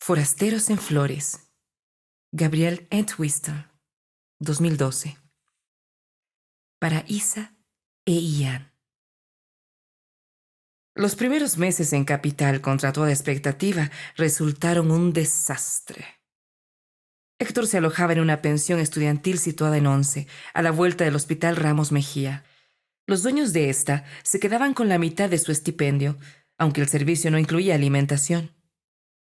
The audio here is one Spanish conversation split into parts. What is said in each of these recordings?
Forasteros en Flores. Gabrielle Entwistle, 2012. Para Isa e Ian. Los primeros meses en Capital, contra toda expectativa, resultaron un desastre. Héctor se alojaba en una pensión estudiantil situada en Once, a la vuelta del Hospital Ramos Mejía. Los dueños de esta se quedaban con la mitad de su estipendio, aunque el servicio no incluía alimentación.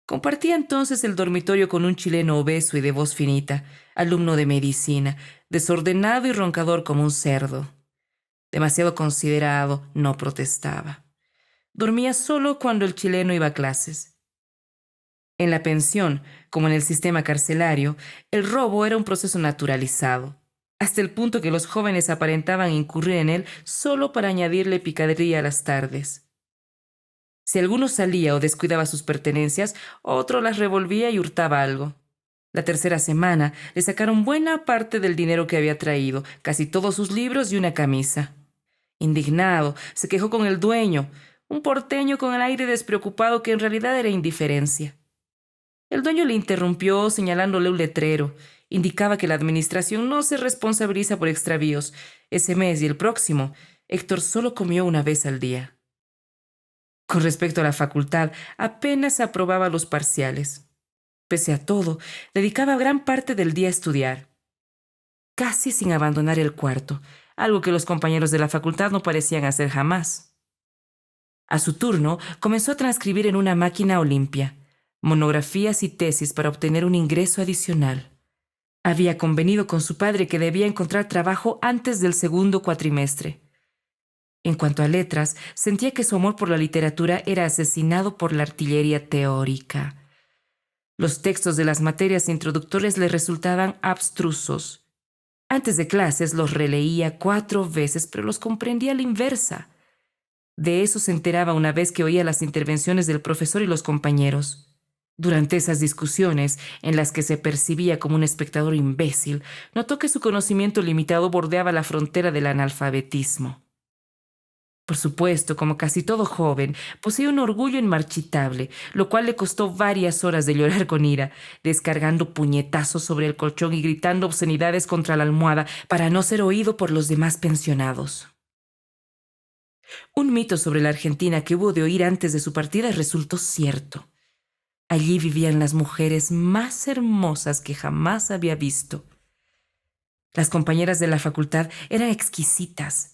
Compartía entonces el dormitorio con un chileno obeso y de voz finita, alumno de medicina, desordenado y roncador como un cerdo. Demasiado considerado, no protestaba. Dormía solo cuando el chileno iba a clases. En la pensión, como en el sistema carcelario, el robo era un proceso naturalizado, hasta el punto que los jóvenes aparentaban incurrir en él solo para añadirle picardía a las tardes. Si alguno salía o descuidaba sus pertenencias, otro las revolvía y hurtaba algo. La tercera semana le sacaron buena parte del dinero que había traído, casi todos sus libros y una camisa. Indignado, se quejó con el dueño, un porteño con el aire despreocupado que en realidad era indiferencia. El dueño le interrumpió señalándole un letrero. Indicaba que la administración no se responsabiliza por extravíos. Ese mes y el próximo, Héctor solo comió una vez al día. Con respecto a la facultad, apenas aprobaba los parciales. Pese a todo, dedicaba gran parte del día a estudiar, casi sin abandonar el cuarto, algo que los compañeros de la facultad no parecían hacer jamás. A su turno, comenzó a transcribir en una máquina Olimpia monografías y tesis para obtener un ingreso adicional. Había convenido con su padre que debía encontrar trabajo antes del segundo cuatrimestre. En cuanto a letras, sentía que su amor por la literatura era asesinado por la artillería teórica. Los textos de las materias introductorias le resultaban abstrusos. Antes de clases los releía 4 veces, pero los comprendía a la inversa. De eso se enteraba una vez que oía las intervenciones del profesor y los compañeros. Durante esas discusiones, en las que se percibía como un espectador imbécil, notó que su conocimiento limitado bordeaba la frontera del analfabetismo. Por supuesto, como casi todo joven, poseía un orgullo inmarchitable, lo cual le costó varias horas de llorar con ira, descargando puñetazos sobre el colchón y gritando obscenidades contra la almohada para no ser oído por los demás pensionados. Un mito sobre la Argentina que hubo de oír antes de su partida resultó cierto. Allí vivían las mujeres más hermosas que jamás había visto. Las compañeras de la facultad eran exquisitas,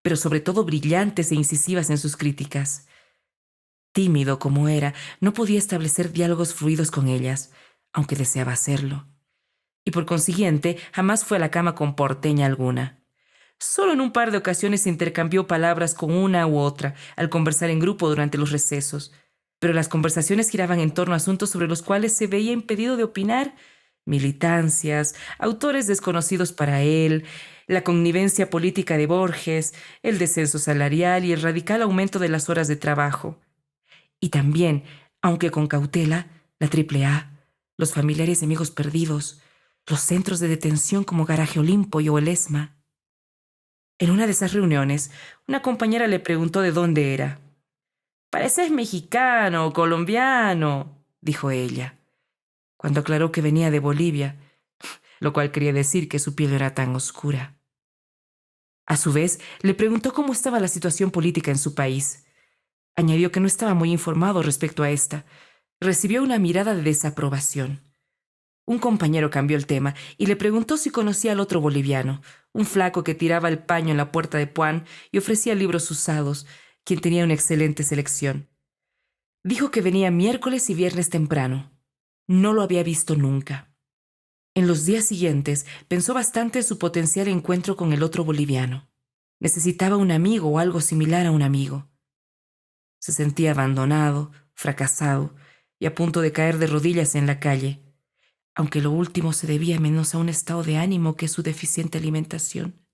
pero sobre todo brillantes e incisivas en sus críticas. Tímido como era, no podía establecer diálogos fluidos con ellas, aunque deseaba hacerlo. Y por consiguiente, jamás fue a la cama con porteña alguna. Solo en un par de ocasiones intercambió palabras con una u otra al conversar en grupo durante los recesos, pero las conversaciones giraban en torno a asuntos sobre los cuales se veía impedido de opinar: militancias, autores desconocidos para él, la connivencia política de Borges, el descenso salarial y el radical aumento de las horas de trabajo. Y también, aunque con cautela, la AAA, los familiares y amigos perdidos, los centros de detención como Garaje Olimpo y Oelesma. En una de esas reuniones, una compañera le preguntó de dónde era. «Pareces mexicano o colombiano», dijo ella, cuando aclaró que venía de Bolivia, lo cual quería decir que su piel era tan oscura. A su vez, le preguntó cómo estaba la situación política en su país. Añadió que no estaba muy informado respecto a esta. Recibió una mirada de desaprobación. Un compañero cambió el tema y le preguntó si conocía al otro boliviano, un flaco que tiraba el paño en la puerta de Puan y ofrecía libros usados, quien tenía una excelente selección. Dijo que venía miércoles y viernes temprano. No lo había visto nunca. En los días siguientes pensó bastante en su potencial encuentro con el otro boliviano. Necesitaba un amigo o algo similar a un amigo. Se sentía abandonado, fracasado y a punto de caer de rodillas en la calle, aunque lo último se debía menos a un estado de ánimo que su deficiente alimentación.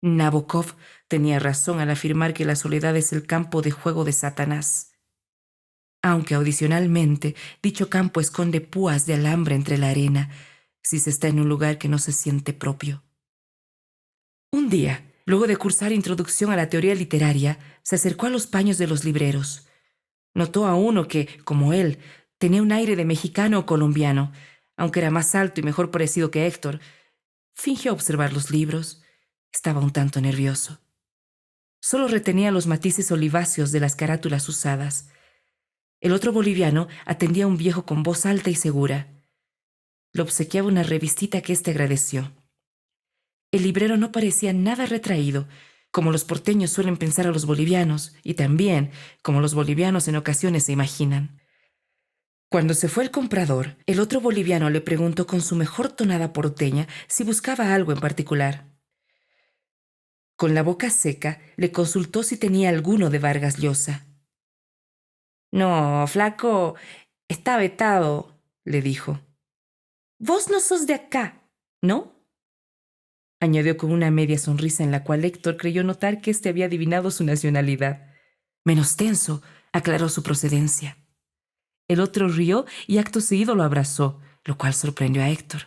Nabokov tenía razón al afirmar que la soledad es el campo de juego de Satanás, aunque audicionalmente dicho campo esconde púas de alambre entre la arena si se está en un lugar que no se siente propio. Un día, luego de cursar introducción a la teoría literaria, se acercó a los paños de los libreros. Notó a uno que, como él, Tenía un aire de mexicano o colombiano, aunque era más alto y mejor parecido que Héctor. Fingió observar los libros. Estaba un tanto nervioso. Solo retenía los matices oliváceos de las carátulas usadas. El otro boliviano atendía a un viejo con voz alta y segura. Le obsequiaba una revistita que éste agradeció. El librero no parecía nada retraído, como los porteños suelen pensar a los bolivianos, y también como los bolivianos en ocasiones se imaginan. Cuando se fue el comprador, el otro boliviano le preguntó con su mejor tonada porteña si buscaba algo en particular. Con la boca seca, le consultó si tenía alguno de Vargas Llosa. «No, flaco, está vetado», le dijo. «Vos no sos de acá, ¿no?», añadió con una media sonrisa en la cual Héctor creyó notar que éste había adivinado su nacionalidad. Menos tenso, aclaró su procedencia. El otro rió y acto seguido lo abrazó, lo cual sorprendió a Héctor.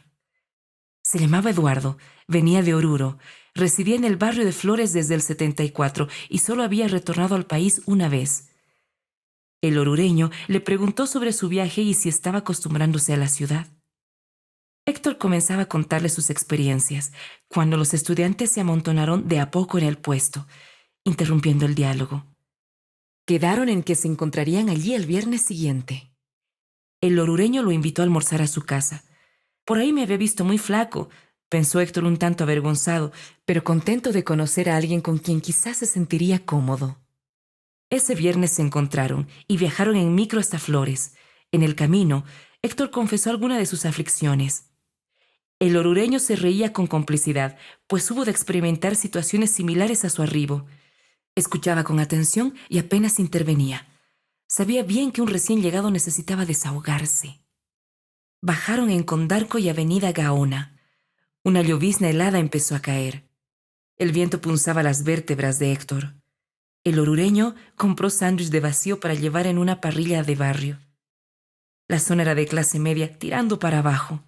Se llamaba Eduardo, venía de Oruro, residía en el barrio de Flores desde el 74 y solo había retornado al país una vez. El orureño le preguntó sobre su viaje y si estaba acostumbrándose a la ciudad. Héctor comenzaba a contarle sus experiencias, cuando los estudiantes se amontonaron de a poco en el puesto, interrumpiendo el diálogo. Quedaron en que se encontrarían allí el viernes siguiente. El orureño lo invitó a almorzar a su casa. Por ahí me había visto muy flaco, pensó Héctor un tanto avergonzado, pero contento de conocer a alguien con quien quizás se sentiría cómodo. Ese viernes se encontraron y viajaron en micro hasta Flores. En el camino, Héctor confesó alguna de sus aflicciones. El orureño se reía con complicidad, pues hubo de experimentar situaciones similares a su arribo. Escuchaba con atención y apenas intervenía. Sabía bien que un recién llegado necesitaba desahogarse. Bajaron en Condarco y Avenida Gaona. Una llovizna helada empezó a caer. El viento punzaba las vértebras de Héctor. El orureño compró sándwich de vacío para llevar en una parrilla de barrio. La zona era de clase media, tirando para abajo.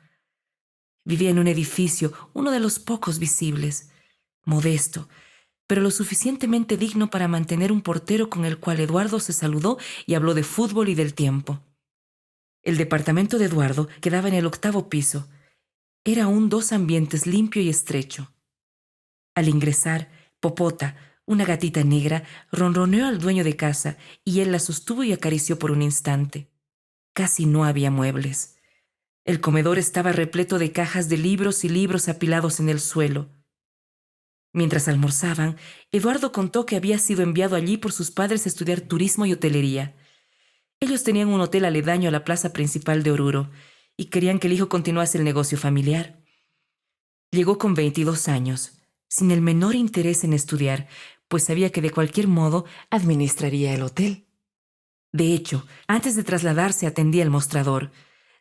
Vivía en un edificio, uno de los pocos visibles, modesto, pero lo suficientemente digno para mantener un portero con el cual Eduardo se saludó y habló de fútbol y del tiempo. El departamento de Eduardo quedaba en el 8º piso. Era un 2 ambientes limpio y estrecho. Al ingresar, Popota, una gatita negra, ronroneó al dueño de casa y él la sostuvo y acarició por un instante. Casi no había muebles. El comedor estaba repleto de cajas de libros y libros apilados en el suelo. Mientras almorzaban, Eduardo contó que había sido enviado allí por sus padres a estudiar turismo y hotelería. Ellos tenían un hotel aledaño a la plaza principal de Oruro y querían que el hijo continuase el negocio familiar. Llegó con 22 años, sin el menor interés en estudiar, pues sabía que de cualquier modo administraría el hotel. De hecho, antes de trasladarse atendía el mostrador.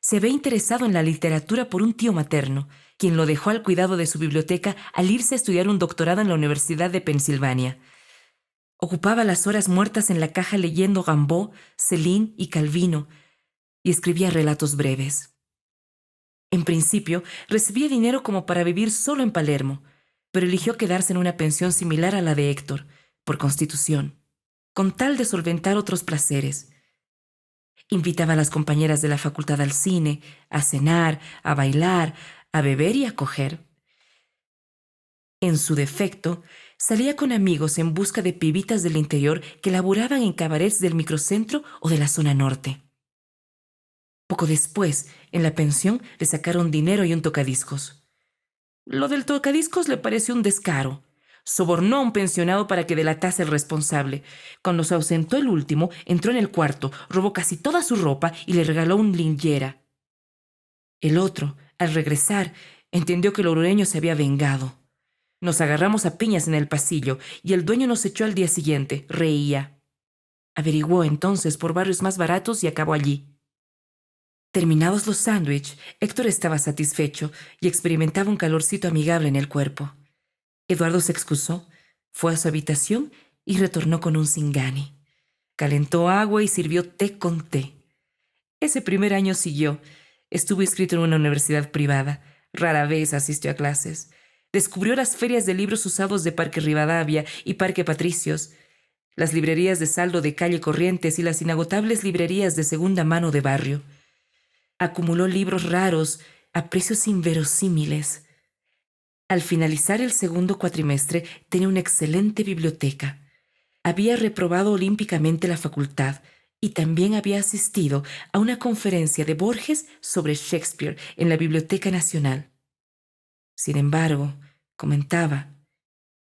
Se había interesado en la literatura por un tío materno, quien lo dejó al cuidado de su biblioteca al irse a estudiar un doctorado en la Universidad de Pensilvania. Ocupaba las horas muertas en la caja leyendo Rimbaud, Céline y Calvino, y escribía relatos breves. En principio, recibía dinero como para vivir solo en Palermo, pero eligió quedarse en una pensión similar a la de Héctor, por constitución, con tal de solventar otros placeres. Invitaba a las compañeras de la facultad al cine, a cenar, a bailar, a beber y a coger. En su defecto, salía con amigos en busca de pibitas del interior que laburaban en cabarets del microcentro o de la zona norte. Poco después, en la pensión, le sacaron dinero y un tocadiscos. Lo del tocadiscos le pareció un descaro. Sobornó a un pensionado para que delatase al responsable. Cuando se ausentó el último, entró en el cuarto, robó casi toda su ropa y le regaló un lingera. El otro, al regresar, entendió que el orureño se había vengado. Nos agarramos a piñas en el pasillo y el dueño nos echó al día siguiente. Reía. Averiguó entonces por barrios más baratos y acabó allí. Terminados los sándwiches, Héctor estaba satisfecho y experimentaba un calorcito amigable en el cuerpo. Eduardo se excusó, fue a su habitación y retornó con un Singani. Calentó agua y sirvió té con té. Ese primer año siguió. Estuvo inscrito en una universidad privada. Rara vez asistió a clases. Descubrió las ferias de libros usados de Parque Rivadavia y Parque Patricios, las librerías de saldo de calle Corrientes y las inagotables librerías de segunda mano de barrio. Acumuló libros raros a precios inverosímiles. Al finalizar el segundo cuatrimestre tenía una excelente biblioteca. Había reprobado olímpicamente la facultad y también había asistido a una conferencia de Borges sobre Shakespeare en la Biblioteca Nacional. Sin embargo, comentaba,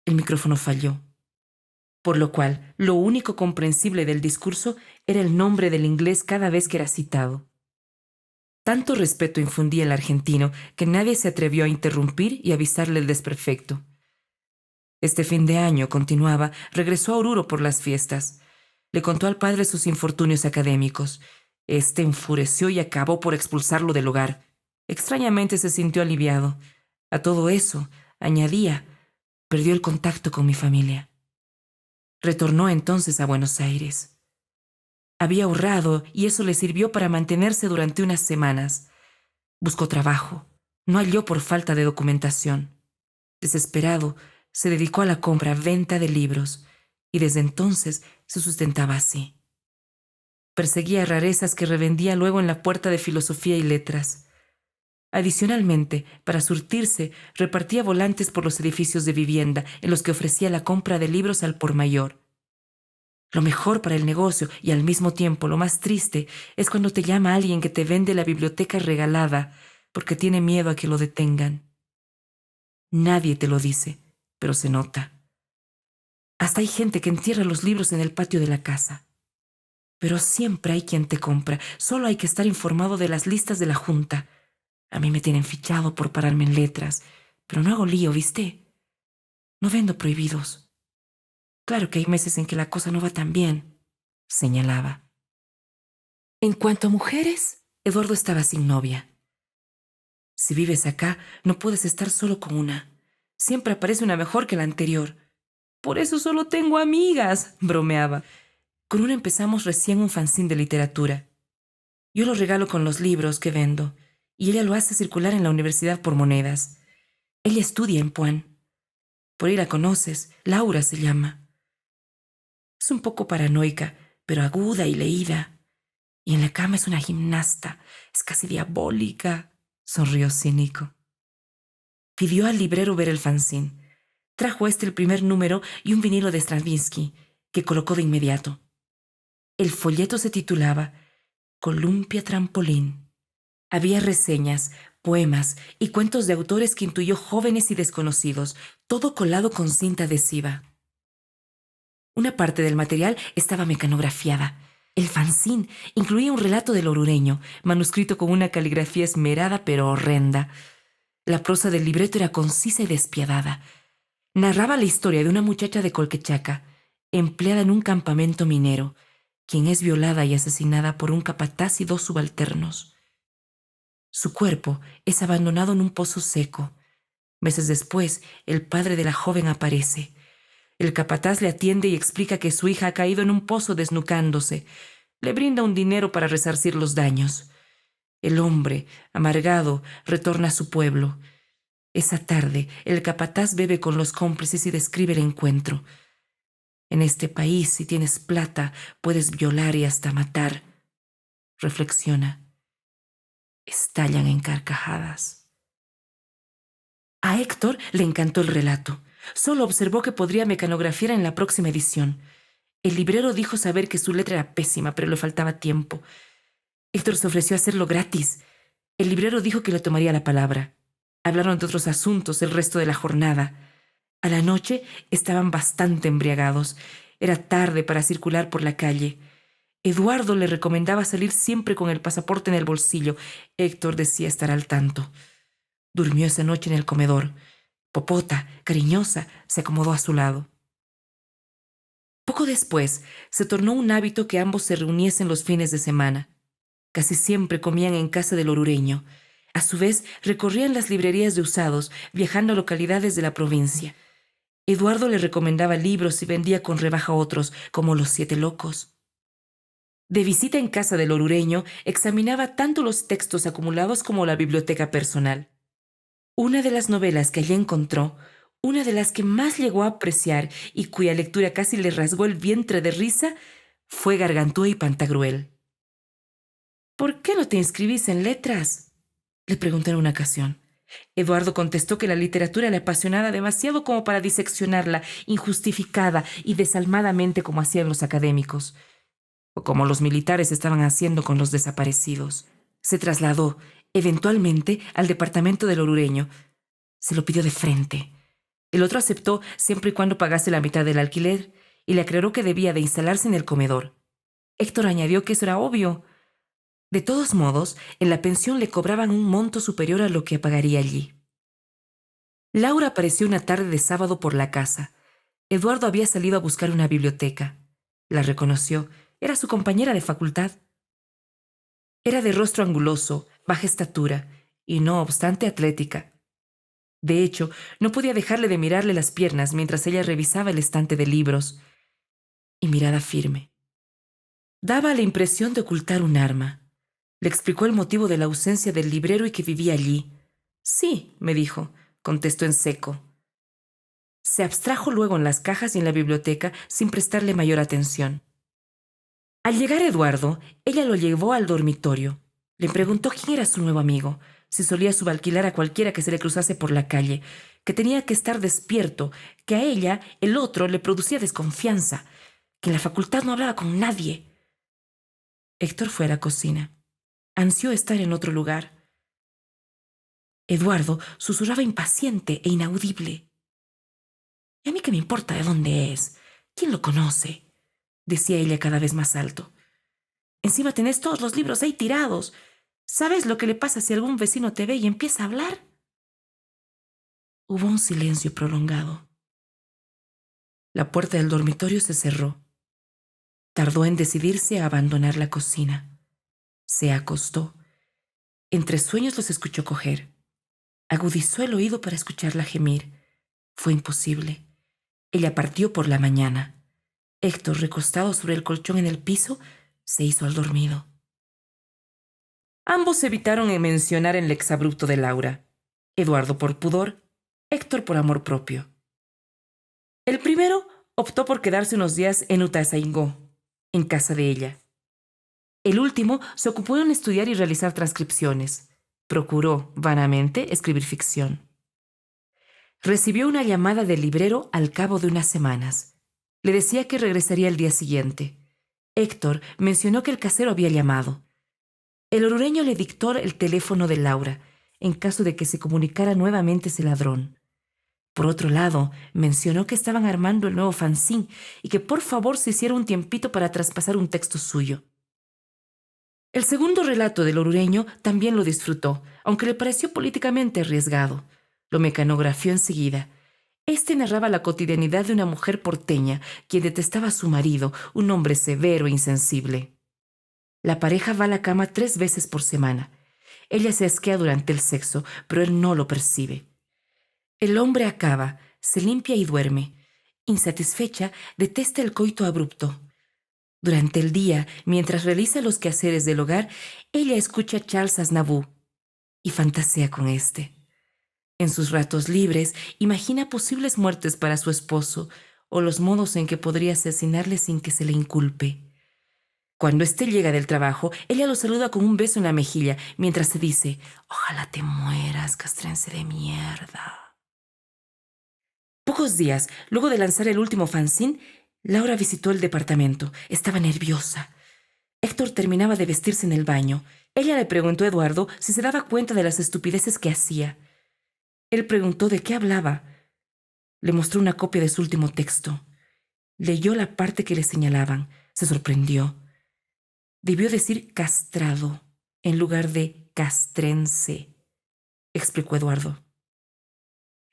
el micrófono falló, por lo cual lo único comprensible del discurso era el nombre del inglés cada vez que era citado. Tanto respeto infundía el argentino que nadie se atrevió a interrumpir y avisarle el desperfecto. Este fin de año, continuaba, regresó a Oruro por las fiestas. Le contó al padre sus infortunios académicos. Este enfureció y acabó por expulsarlo del hogar. Extrañamente se sintió aliviado. A todo eso, añadía, perdió el contacto con mi familia. Retornó entonces a Buenos Aires. Había ahorrado y eso le sirvió para mantenerse durante unas semanas. Buscó trabajo. No halló por falta de documentación. Desesperado, se dedicó a la compra-venta de libros y desde entonces se sustentaba así. Perseguía rarezas que revendía luego en la puerta de Filosofía y Letras. Adicionalmente, para surtirse, repartía volantes por los edificios de vivienda en los que ofrecía la compra de libros al por mayor. Lo mejor para el negocio y al mismo tiempo lo más triste es cuando te llama alguien que te vende la biblioteca regalada porque tiene miedo a que lo detengan. Nadie te lo dice, pero se nota. Hasta hay gente que entierra los libros en el patio de la casa. Pero siempre hay quien te compra. Solo hay que estar informado de las listas de la junta. A mí me tienen fichado por pararme en letras, pero no hago lío, ¿viste? No vendo prohibidos. Claro que hay meses en que la cosa no va tan bien, señalaba. En cuanto a mujeres, Eduardo estaba sin novia. Si vives acá, no puedes estar solo con una. Siempre aparece una mejor que la anterior. Por eso solo tengo amigas, bromeaba. Con una empezamos recién un fanzine de literatura. Yo lo regalo con los libros que vendo, y ella lo hace circular en la universidad por monedas. Ella estudia en Puan. Por ahí la conoces, Laura se llama. Es un poco paranoica, pero aguda y leída. Y en la cama es una gimnasta, es casi diabólica, sonrió cínico. Pidió al librero ver el fanzine. Trajo el primer número y un vinilo de Stravinsky, que colocó de inmediato. El folleto se titulaba Columpia Trampolín. Había reseñas, poemas y cuentos de autores que intuyó jóvenes y desconocidos, todo colado con cinta adhesiva. Una parte del material estaba mecanografiada. El fanzine incluía un relato del orureño, manuscrito con una caligrafía esmerada pero horrenda. La prosa del libreto era concisa y despiadada. Narraba la historia de una muchacha de Colquechaca, empleada en un campamento minero, quien es violada y asesinada por un capataz y dos subalternos. Su cuerpo es abandonado en un pozo seco. Meses después, el padre de la joven aparece. El capataz le atiende y explica que su hija ha caído en un pozo desnucándose. Le brinda un dinero para resarcir los daños. El hombre, amargado, retorna a su pueblo. Esa tarde, el capataz bebe con los cómplices y describe el encuentro. En este país, si tienes plata, puedes violar y hasta matar. Reflexiona. Estallan en carcajadas. A Héctor le encantó el relato. Solo observó que podría mecanografiar en la próxima edición. El librero dijo saber que su letra era pésima, pero le faltaba tiempo. Héctor se ofreció a hacerlo gratis. El librero dijo que le tomaría la palabra. Hablaron de otros asuntos el resto de la jornada. A la noche estaban bastante embriagados. Era tarde para circular por la calle. Eduardo le recomendaba salir siempre con el pasaporte en el bolsillo. Héctor decía estar al tanto. Durmió esa noche en el comedor. Popota, cariñosa, se acomodó a su lado. Poco después, se tornó un hábito que ambos se reuniesen los fines de semana. Casi siempre comían en casa del orureño. A su vez, recorrían las librerías de usados, viajando a localidades de la provincia. Eduardo le recomendaba libros y vendía con rebaja otros, como Los Siete Locos. De visita en casa del orureño, examinaba tanto los textos acumulados como la biblioteca personal. Una de las novelas que allí encontró, una de las que más llegó a apreciar y cuya lectura casi le rasgó el vientre de risa, fue Gargantúa y Pantagruel. ¿Por qué no te inscribís en letras?, le pregunté en una ocasión. Eduardo contestó que la literatura le apasionaba demasiado como para diseccionarla injustificada y desalmadamente como hacían los académicos, o como los militares estaban haciendo con los desaparecidos. Se trasladó, eventualmente, al departamento del Orureño. Se lo pidió de frente. El otro aceptó siempre y cuando pagase la mitad del alquiler y le aclaró que debía de instalarse en el comedor. Héctor añadió que eso era obvio. De todos modos, en la pensión le cobraban un monto superior a lo que pagaría allí. Laura apareció una tarde de sábado por la casa. Eduardo había salido a buscar una biblioteca. La reconoció. Era su compañera de facultad. Era de rostro anguloso, baja estatura y, no obstante, atlética. De hecho, no podía dejarle de mirarle las piernas mientras ella revisaba el estante de libros. Y mirada firme. Daba la impresión de ocultar un arma. Le explicó el motivo de la ausencia del librero y que vivía allí. Sí, me dijo, contestó en seco. Se abstrajo luego en las cajas y en la biblioteca sin prestarle mayor atención. Al llegar Eduardo, ella lo llevó al dormitorio. Le preguntó quién era su nuevo amigo, si solía subalquilar a cualquiera que se le cruzase por la calle, que tenía que estar despierto, que a ella, el otro, le producía desconfianza, que en la facultad no hablaba con nadie. Héctor fue a la cocina. Ansió estar en otro lugar. Eduardo susurraba impaciente e inaudible. ¿Y a mí qué me importa de dónde es? ¿Quién lo conoce?, decía ella cada vez más alto. Encima tenés todos los libros ahí tirados. ¿Sabes lo que le pasa si algún vecino te ve y empieza a hablar? Hubo un silencio prolongado. La puerta del dormitorio se cerró. Tardó en decidirse a abandonar la cocina. Se acostó. Entre sueños los escuchó coger. Agudizó el oído para escucharla gemir. Fue imposible. Ella partió por la mañana. Héctor, recostado sobre el colchón en el piso, se hizo al dormido. Ambos evitaron mencionar el exabrupto de Laura. Eduardo por pudor, Héctor por amor propio. El primero optó por quedarse unos días en Utazaingó, en casa de ella. El último se ocupó en estudiar y realizar transcripciones. Procuró, vanamente, escribir ficción. Recibió una llamada del librero al cabo de unas semanas. Le decía que regresaría al día siguiente. Héctor mencionó que el casero había llamado. El orureño le dictó el teléfono de Laura, en caso de que se comunicara nuevamente ese ladrón. Por otro lado, mencionó que estaban armando el nuevo fanzín y que por favor se hiciera un tiempito para traspasar un texto suyo. El segundo relato del orureño también lo disfrutó, aunque le pareció políticamente arriesgado. Lo mecanografió enseguida. Este narraba la cotidianidad de una mujer porteña, quien detestaba a su marido, un hombre severo e insensible. La pareja va a la cama 3 veces por semana. Ella se asquea durante el sexo, pero él no lo percibe. El hombre acaba, se limpia y duerme. Insatisfecha, detesta el coito abrupto. Durante el día, mientras realiza los quehaceres del hogar, ella escucha a Charles Aznavour y fantasea con éste. En sus ratos libres, imagina posibles muertes para su esposo o los modos en que podría asesinarle sin que se le inculpe. Cuando éste llega del trabajo, ella lo saluda con un beso en la mejilla, mientras se dice: «Ojalá te mueras, castrense de mierda». Pocos días luego de lanzar el último fanzín, Laura visitó el departamento. Estaba nerviosa. Héctor terminaba de vestirse en el baño. Ella le preguntó a Eduardo si se daba cuenta de las estupideces que hacía. Él preguntó de qué hablaba. Le mostró una copia de su último texto. Leyó la parte que le señalaban. Se sorprendió. Debió decir castrado en lugar de castrense, explicó Eduardo.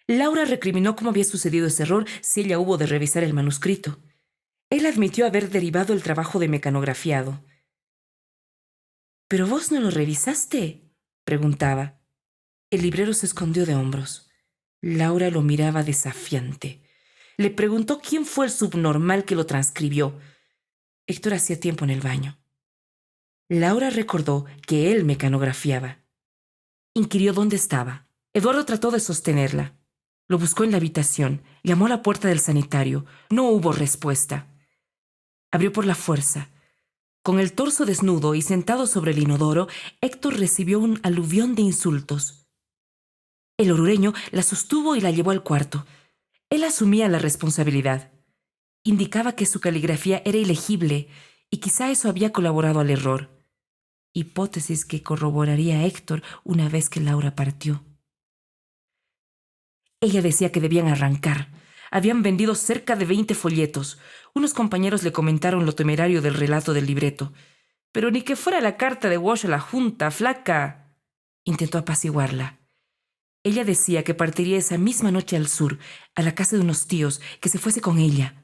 Laura recriminó cómo había sucedido ese error si ella hubo de revisar el manuscrito. Él admitió haber derivado el trabajo de mecanografiado. ¿Pero vos no lo revisaste?, preguntaba. El librero se escondió de hombros. Laura lo miraba desafiante. Le preguntó quién fue el subnormal que lo transcribió. Héctor hacía tiempo en el baño. Laura recordó que él mecanografiaba. Inquirió dónde estaba. Eduardo trató de sostenerla. Lo buscó en la habitación. Llamó a la puerta del sanitario. No hubo respuesta. Abrió por la fuerza. Con el torso desnudo y sentado sobre el inodoro, Héctor recibió un aluvión de insultos. El orureño la sostuvo y la llevó al cuarto. Él asumía la responsabilidad. Indicaba que su caligrafía era ilegible y quizá eso había colaborado al error. Hipótesis que corroboraría Héctor una vez que Laura partió. Ella decía que debían arrancar. Habían vendido cerca de 20 folletos. Unos compañeros le comentaron lo temerario del relato del libreto. «Pero ni que fuera la carta de Walsh a la Junta, flaca». Intentó apaciguarla. Ella decía que partiría esa misma noche al sur, a la casa de unos tíos, que se fuese con ella.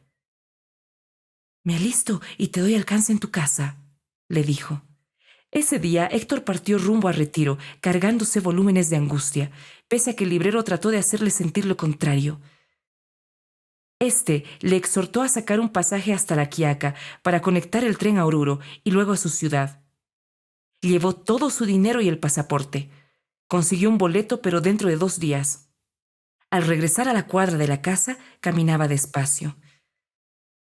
«Me alisto y te doy alcance en tu casa», le dijo. Ese día Héctor partió rumbo a Retiro, cargándose volúmenes de angustia, pese a que el librero trató de hacerle sentir lo contrario. Este le exhortó a sacar un pasaje hasta La Quiaca para conectar el tren a Oruro y luego a su ciudad. Llevó todo su dinero y el pasaporte. Consiguió un boleto, pero dentro de 2 días. Al regresar a la cuadra de la casa, caminaba despacio.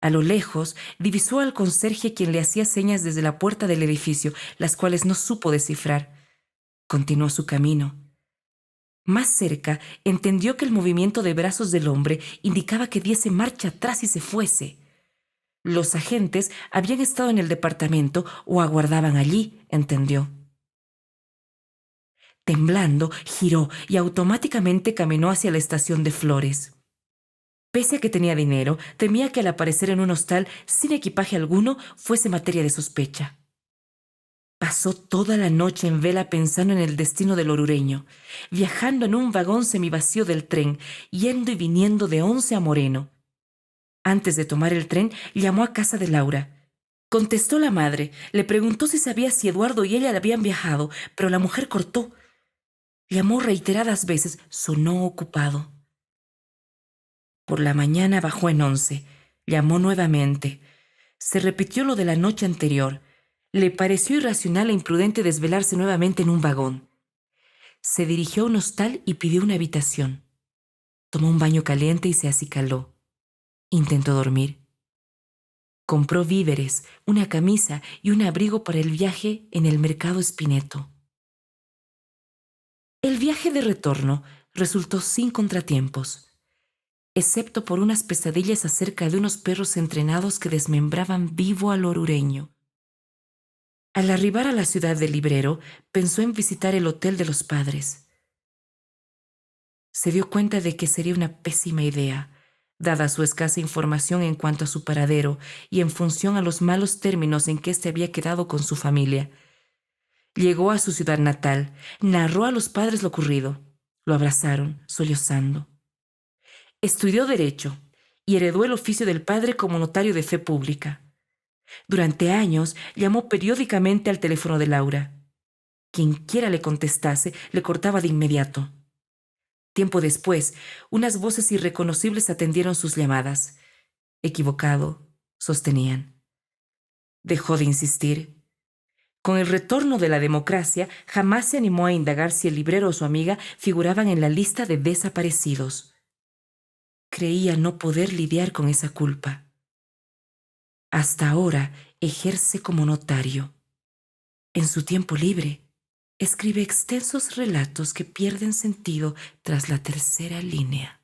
A lo lejos, divisó al conserje, quien le hacía señas desde la puerta del edificio, las cuales no supo descifrar. Continuó su camino. Más cerca, entendió que el movimiento de brazos del hombre indicaba que diese marcha atrás y se fuese. Los agentes habían estado en el departamento o aguardaban allí, entendió. Temblando, giró y automáticamente caminó hacia la estación de Flores. Pese a que tenía dinero, temía que al aparecer en un hostal sin equipaje alguno fuese materia de sospecha. Pasó toda la noche en vela pensando en el destino del orureño, viajando en un vagón semivacío del tren, yendo y viniendo de Once a Moreno. Antes de tomar el tren, llamó a casa de Laura. Contestó la madre, le preguntó si sabía si Eduardo y ella habían viajado, pero la mujer cortó. Llamó reiteradas veces, sonó ocupado. Por la mañana bajó en Once, llamó nuevamente. Se repitió lo de la noche anterior. Le pareció irracional e imprudente desvelarse nuevamente en un vagón. Se dirigió a un hostal y pidió una habitación. Tomó un baño caliente y se acicaló. Intentó dormir. Compró víveres, una camisa y un abrigo para el viaje en el mercado Espineto. El viaje de retorno resultó sin contratiempos, excepto por unas pesadillas acerca de unos perros entrenados que desmembraban vivo al orureño. Al arribar a la ciudad del librero, pensó en visitar el hotel de los padres. Se dio cuenta de que sería una pésima idea, dada su escasa información en cuanto a su paradero y en función a los malos términos en que éste había quedado con su familia. Llegó a su ciudad natal, narró a los padres lo ocurrido. Lo abrazaron, sollozando. Estudió Derecho y heredó el oficio del padre como notario de fe pública. Durante años llamó periódicamente al teléfono de Laura. Quienquiera le contestase, le cortaba de inmediato. Tiempo después, unas voces irreconocibles atendieron sus llamadas. Equivocado, sostenían. Dejó de insistir. Con el retorno de la democracia, jamás se animó a indagar si el librero o su amiga figuraban en la lista de desaparecidos. Creía no poder lidiar con esa culpa. Hasta ahora ejerce como notario. En su tiempo libre, escribe extensos relatos que pierden sentido tras la tercera línea.